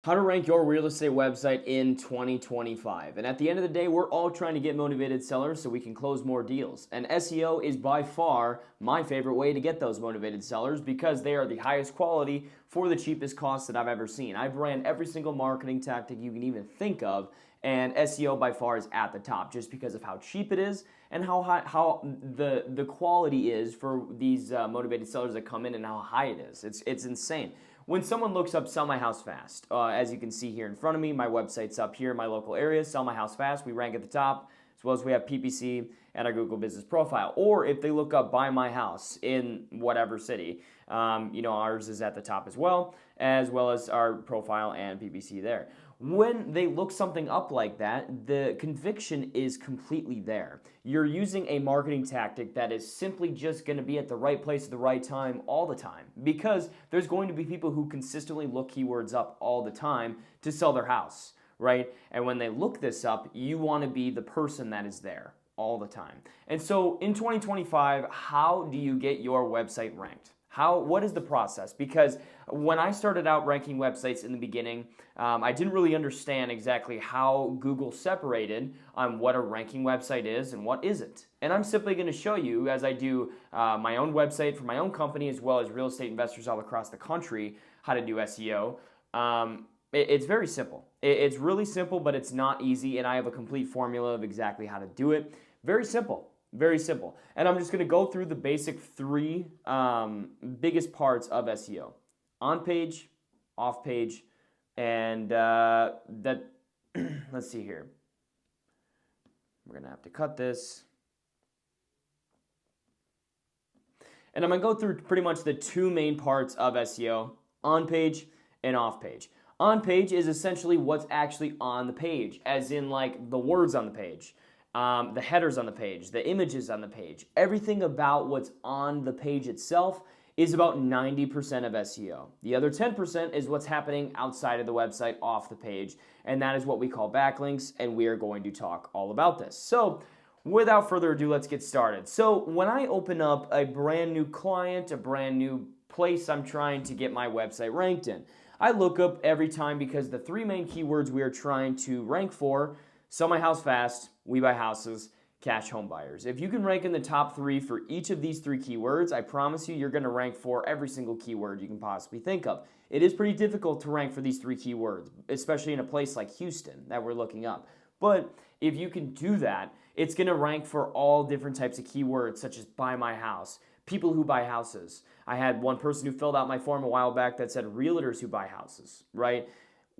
How to rank your real estate website in 2025. And at the end of the day, we're all trying to get motivated sellers so we can close more deals. And SEO is by far my favorite way to get those motivated sellers because they are the highest quality for the cheapest cost that I've ever seen. I've ran every single marketing tactic you can even think of, and SEO by far is at the top just because of how cheap it is and how the quality is for these motivated sellers that come in and how high it is. It's insane. When someone looks up Sell My House Fast, as you can see here in front of me, my website's up here in my local area, Sell My House Fast, we rank at the top, as well as we have PPC and our Google Business Profile. Or if they look up Buy My House in whatever city, ours is at the top as well as our profile and PPC there. When they look something up like that, the conviction is completely there. You're using a marketing tactic that is simply just going to be at the right place at the right time all the time, because there's going to be people who consistently look keywords up all the time to sell their house, right? And when they look this up, you want to be the person that is there all the time. And so in 2025, how do you get your website ranked? What is the process? Because when I started out ranking websites in the beginning, I didn't really understand exactly how Google separated on what a ranking website is and what isn't. And I'm simply going to show you, as I do my own website for my own company as well as real estate investors all across the country, how to do SEO. It's very simple. It's really simple, but it's not easy, and I have a complete formula of exactly how to do it. Very simple. Very simple. And I'm just going to go through the basic three biggest parts of SEO. On page, off page, and let's see here. We're going to have to cut this. And I'm going to go through pretty much the two main parts of SEO, on page and off page. On page is essentially what's actually on the page, as in like the words on the page. The headers on the page, the images on the page, everything about what's on the page itself is about 90% of SEO. The other 10% is what's happening outside of the website, off the page, and that is what we call backlinks, and we are going to talk all about this. So without further ado, let's get started. So when I open up a brand new client, a brand new place I'm trying to get my website ranked in, I look up every time because the three main keywords we are trying to rank for: Sell My House Fast, We Buy Houses, Cash Home Buyers. If you can rank in the top three for each of these three keywords, I promise you, you're going to rank for every single keyword you can possibly think of. It is pretty difficult to rank for these three keywords, especially in a place like Houston that we're looking up. But if you can do that, it's going to rank for all different types of keywords, such as Buy My House, people who buy houses. I had one person who filled out my form a while back that said realtors who buy houses, right?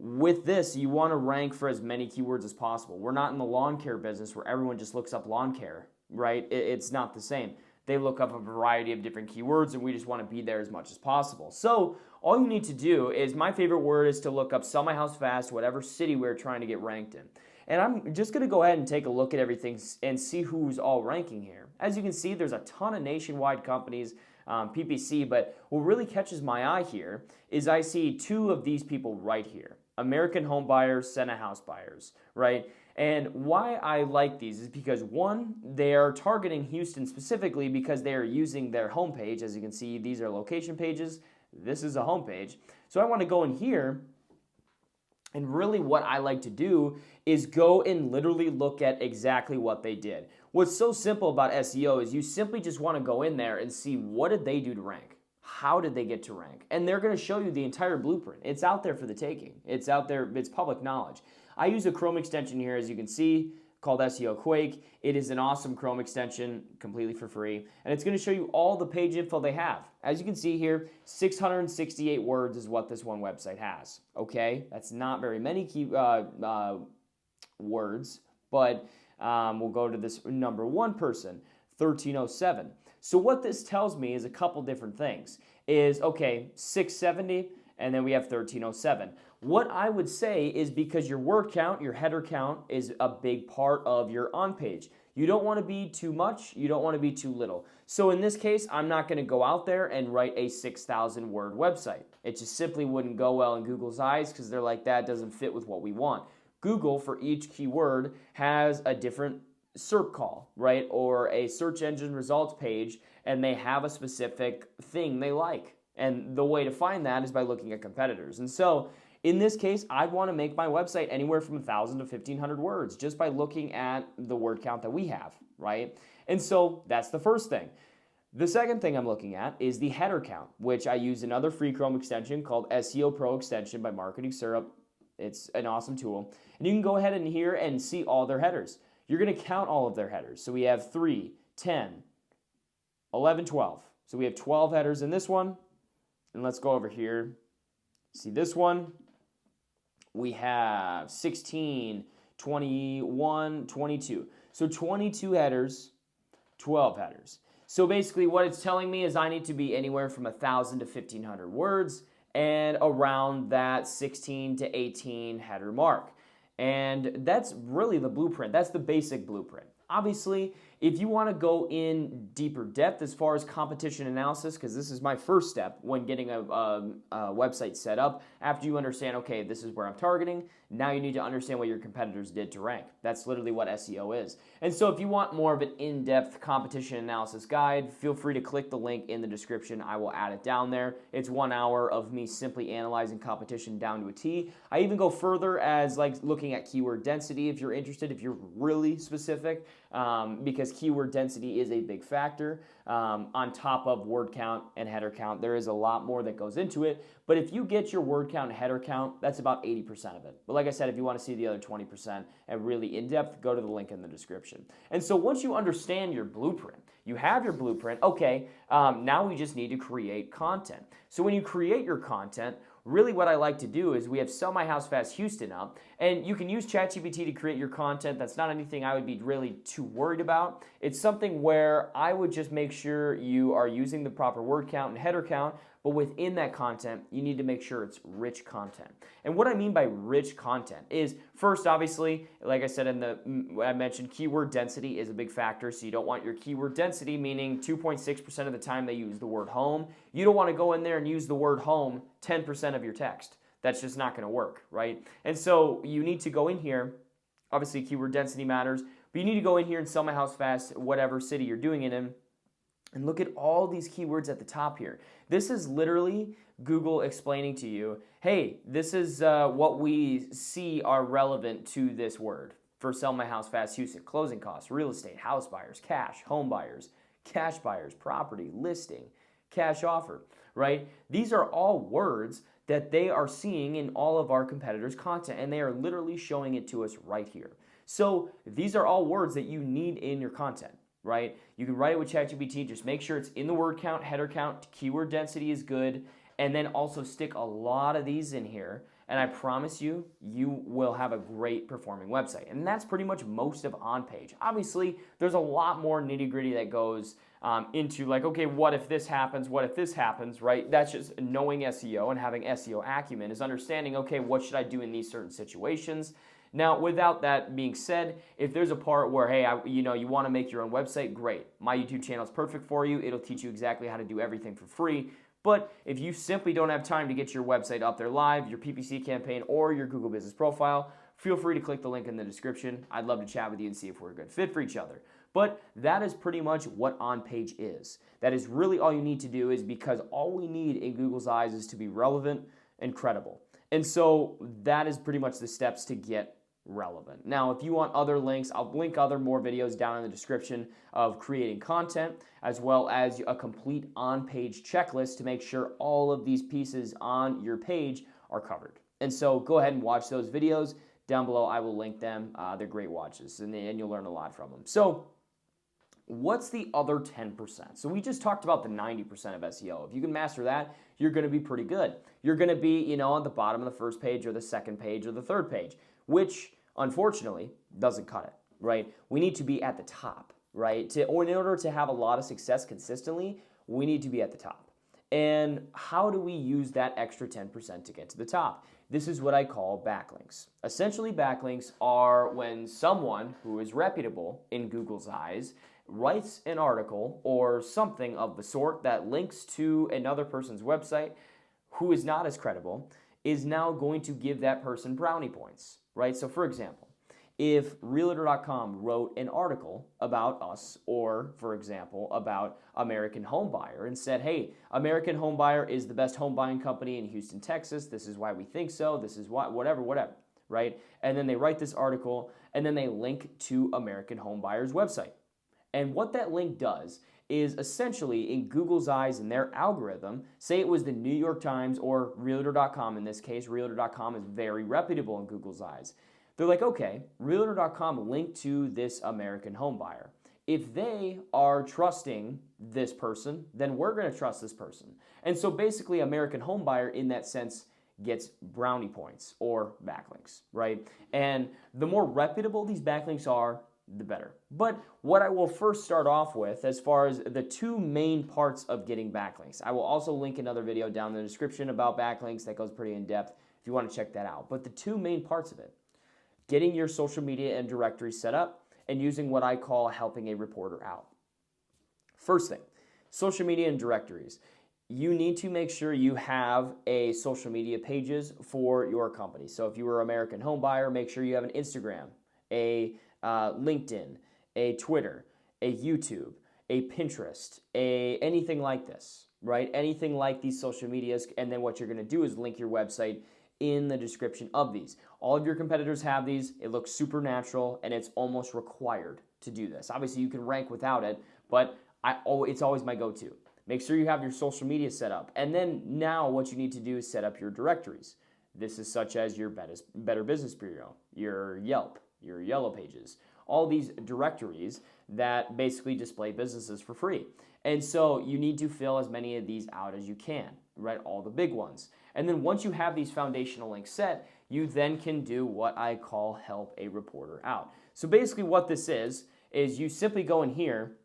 With this, you want to rank for as many keywords as possible. We're not in the lawn care business where everyone just looks up lawn care, right? It's not the same. They look up a variety of different keywords, and we just want to be there as much as possible. So all you need to do is, my favorite word is to look up Sell My House Fast, whatever city we're trying to get ranked in. And I'm just going to go ahead and take a look at everything and see who's all ranking here. As you can see, there's a ton of nationwide companies, PPC, but what really catches my eye here is I see two of these people right here: American Home Buyers, Senna House Buyers, right? And why I like these is because, one, they are targeting Houston specifically because they are using their homepage. As you can see, these are location pages. This is a homepage. So I want to go in here, and really what I like to do is go and literally look at exactly what they did. What's so simple about SEO is you simply just want to go in there and see, what did they do to rank? How did they get to rank? And they're going to show you the entire blueprint. It's out there for the taking. It's out there. It's public knowledge. I use a Chrome extension here, as you can see, called SEO Quake. It is an awesome Chrome extension, completely for free. And it's going to show you all the page info they have. As you can see here, 668 words is what this one website has. Okay? That's not very many words, but we'll go to this number one person, 1307. So what this tells me is a couple different things. Okay, 670, and then we have 1307. What I would say is, because your word count, your header count, is a big part of your on page. You don't want to be too much, you don't want to be too little. So in this case, I'm not going to go out there and write a 6,000 word website. It just simply wouldn't go well in Google's eyes, because they're like, that doesn't fit with what we want. Google, for each keyword, has a different SERP call, right? Or a search engine results page, and they have a specific thing they like. And the way to find that is by looking at competitors. And so In this case, I'd want to make my website anywhere from 1,000 to 1,500 words just by looking at the word count that we have, right? And so that's the first thing. The second thing I'm looking at is the header count, which I use another free Chrome extension called SEO Pro Extension by Marketing Syrup. It's an awesome tool. And you can go ahead and here and see all their headers. You're going to count all of their headers. So we have 3, 10, 11, 12. So we have 12 headers in this one. And let's go over here. See this one? We have 16, 21, 22. So 22 headers, 12 headers. So basically what it's telling me is I need to be anywhere from 1,000 to 1,500 words and around that 16 to 18 header mark. And that's really the blueprint. That's the basic blueprint. Obviously, if you want to go in deeper depth as far as competition analysis, because this is my first step when getting a website set up, after you understand, okay, this is where I'm targeting, now you need to understand what your competitors did to rank. That's literally what SEO is. And so if you want more of an in-depth competition analysis guide, feel free to click the link in the description. I will add it down there. It's 1 hour of me simply analyzing competition down to a T. I even go further as like looking at keyword density if you're interested, if you're really specific, because keyword density is a big factor on top of word count and header count. There is a lot more that goes into it, but if you get your word count and header count, that's about 80% of it. But like I said, if you want to see the other 20% and really in depth, go to the link in the description. And so once you understand your blueprint, you have your blueprint, okay, now we just need to create content. So when you create your content, really what I like to do is we have Sell My House Fast Houston up, and you can use ChatGPT to create your content. That's not anything I would be really too worried about. It's something where I would just make sure you are using the proper word count and header count, but within that content, you need to make sure it's rich content. And what I mean by rich content is, first, obviously, like I said I mentioned, keyword density is a big factor, so you don't want your keyword density, meaning 2.6% of the time they use the word home. You don't want to go in there and use the word home 10% of your text. That's just not going to work, right? And so you need to go in here, obviously keyword density matters, but you need to go in here and Sell My House Fast, whatever city you're doing it in, and look at all these keywords at the top here. This is literally Google explaining to you, hey, this is what we see are relevant to this word. For Sell My House Fast Houston, closing costs, real estate, house buyers, cash, home buyers, cash buyers, property, listing, cash offer, right? These are all words that they are seeing in all of our competitors' content, and they are literally showing it to us right here. So these are all words that you need in your content, right? You can write it with ChatGPT, just make sure it's in the word count, header count, keyword density is good, and then also stick a lot of these in here, and I promise you, you will have a great performing website. And that's pretty much most of on-page. Obviously, there's a lot more nitty-gritty that goes into like, okay, what if this happens? What if this happens, right? That's just knowing SEO and having SEO acumen is understanding, okay, what should I do in these certain situations? Now, without that being said, if there's a part where, hey, you want to make your own website, great. My YouTube channel is perfect for you. It'll teach you exactly how to do everything for free. But if you simply don't have time to get your website up there live, your PPC campaign, or your Google Business Profile, feel free to click the link in the description. I'd love to chat with you and see if we're a good fit for each other. But that is pretty much what on-page is. That is really all you need to do, is because all we need in Google's eyes is to be relevant and credible. And so that is pretty much the steps to get relevant. Now, if you want other links, I'll link other more videos down in the description of creating content, as well as a complete on-page checklist to make sure all of these pieces on your page are covered. And so go ahead and watch those videos. Down below, I will link them. They're great watches, and you'll learn a lot from them. So what's the other 10%? So we just talked about the 90% of SEO. If you can master that, you're going to be pretty good. You're going to be, on the bottom of the first page or the second page or the third page, which unfortunately doesn't cut it, right? We need to be at the top, right? In order to have a lot of success consistently, we need to be at the top. And how do we use that extra 10% to get to the top? This is what I call backlinks. Essentially, backlinks are when someone who is reputable in Google's eyes writes an article or something of the sort that links to another person's website who is not as credible, is now going to give that person brownie points, right? So for example, if Realtor.com wrote an article about us or, for example, about American Home Buyer and said, hey, American Home Buyer is the best home buying company in Houston, Texas. This is why we think so. This is why, whatever, right? And then they write this article and then they link to American Home Buyer's website. And what that link does is essentially, in Google's eyes and their algorithm, say it was the New York Times or Realtor.com in this case. Realtor.com is very reputable in Google's eyes. They're like, okay, Realtor.com linked to this American Home Buyer. If they are trusting this person, then we're going to trust this person. And so basically, American Home Buyer in that sense gets brownie points or backlinks, right? And the more reputable these backlinks are, the better. But what I will first start off with, as far as the two main parts of getting backlinks, I will also link another video down in the description about backlinks that goes pretty in depth if you want to check that out. But the two main parts of it, getting your social media and directory set up and using what I call helping a reporter out. First thing, social media and directories. You need to make sure you have a social media pages for your company. So if you were American Home Buyer, make sure you have an Instagram, a LinkedIn, a Twitter, a YouTube, a Pinterest, anything like this, right? Anything like these social medias, and then what you're going to do is link your website in the description of these. All of your competitors have these. It looks super natural, and it's almost required to do this. Obviously, you can rank without it, but it's always my go-to. Make sure you have your social media set up, and then now what you need to do is set up your directories. This is such as your Better Business Bureau, your Yelp, your Yellow Pages, all these directories that basically display businesses for free. And so you need to fill as many of these out as you can, right? All the big ones. And then once you have these foundational links set, you then can do what I call help a reporter out. So basically what this is you simply go in here,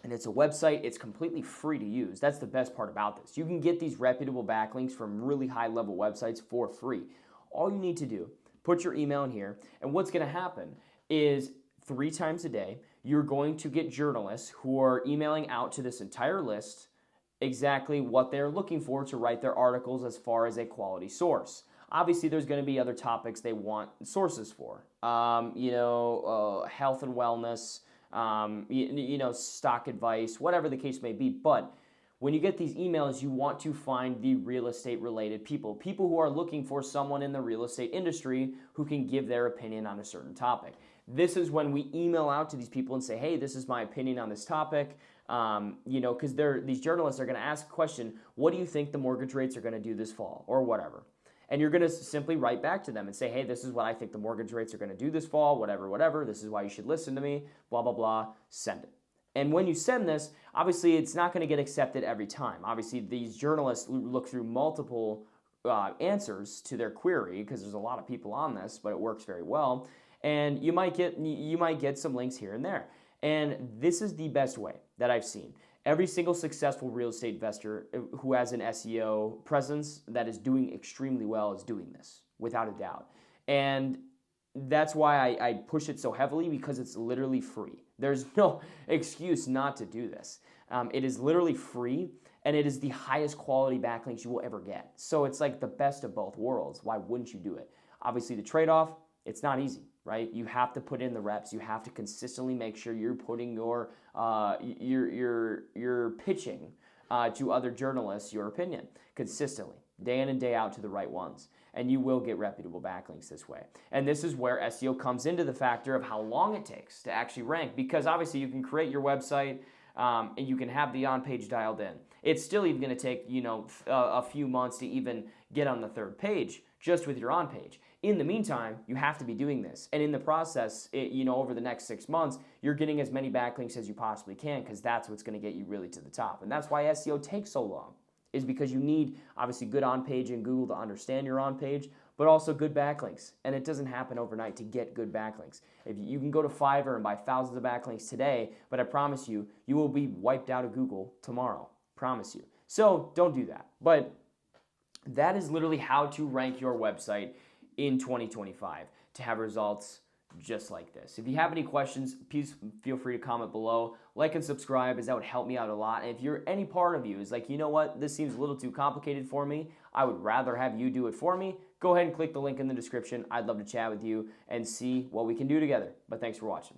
and it's a website. It's completely free to use. That's the best part about this. You can get these reputable backlinks from really high-level websites for free. All you need to do, put your email in here, and what's going to happen is 3 times a day, you're going to get journalists who are emailing out to this entire list exactly what they're looking for to write their articles as far as a quality source. Obviously, there's going to be other topics they want sources for, health and wellness, stock advice, whatever the case may be. But when you get these emails, you want to find the real estate related people who are looking for someone in the real estate industry who can give their opinion on a certain topic. This is when we email out to these people and say, hey, this is my opinion on this topic. Because these journalists are going to ask a question, what do you think the mortgage rates are going to do this fall or whatever? And you're going to simply write back to them and say, hey, this is what I think the mortgage rates are going to do this fall, whatever. This is why you should listen to me, blah, blah, blah. Send it. And when you send this, obviously it's not going to get accepted every time. Obviously, these journalists look through multiple answers to their query because there's a lot of people on this, but it works very well. And you might get some links here and there. And this is the best way that I've seen. Every single successful real estate investor who has an SEO presence that is doing extremely well is doing this, without a doubt. And that's why I push it so heavily, because it's literally free. There's no excuse not to do this. It is literally free, and it is the highest quality backlinks you will ever get. So it's like the best of both worlds. Why wouldn't you do it? Obviously, the trade-off, it's not easy, right? You have to put in the reps. You have to consistently make sure you're putting your pitching to other journalists your opinion consistently, day in and day out, to the right ones. And you will get reputable backlinks this way. And this is where SEO comes into the factor of how long it takes to actually rank, because obviously you can create your website and you can have the on-page dialed in. It's still even going to take a few months to even get on the 3rd page just with your on-page. In the meantime, you have to be doing this. And in the process, over the next 6 months, you're getting as many backlinks as you possibly can, because that's what's going to get you really to the top. And that's why SEO takes so long, is because you need, obviously, good on-page in Google to understand your on-page, but also good backlinks. And it doesn't happen overnight to get good backlinks. If you can go to Fiverr and buy thousands of backlinks today, but I promise you, you will be wiped out of Google tomorrow. Promise you. So don't do that. But that is literally how to rank your website in 2025 to have results just like this. If you have any questions, please feel free to comment below. Like and subscribe, as that would help me out a lot. And if you're any part of you is like, you know what, this seems a little too complicated for me, I would rather have you do it for me, go ahead and click the link in the description. I'd love to chat with you and see what we can do together. But thanks for watching.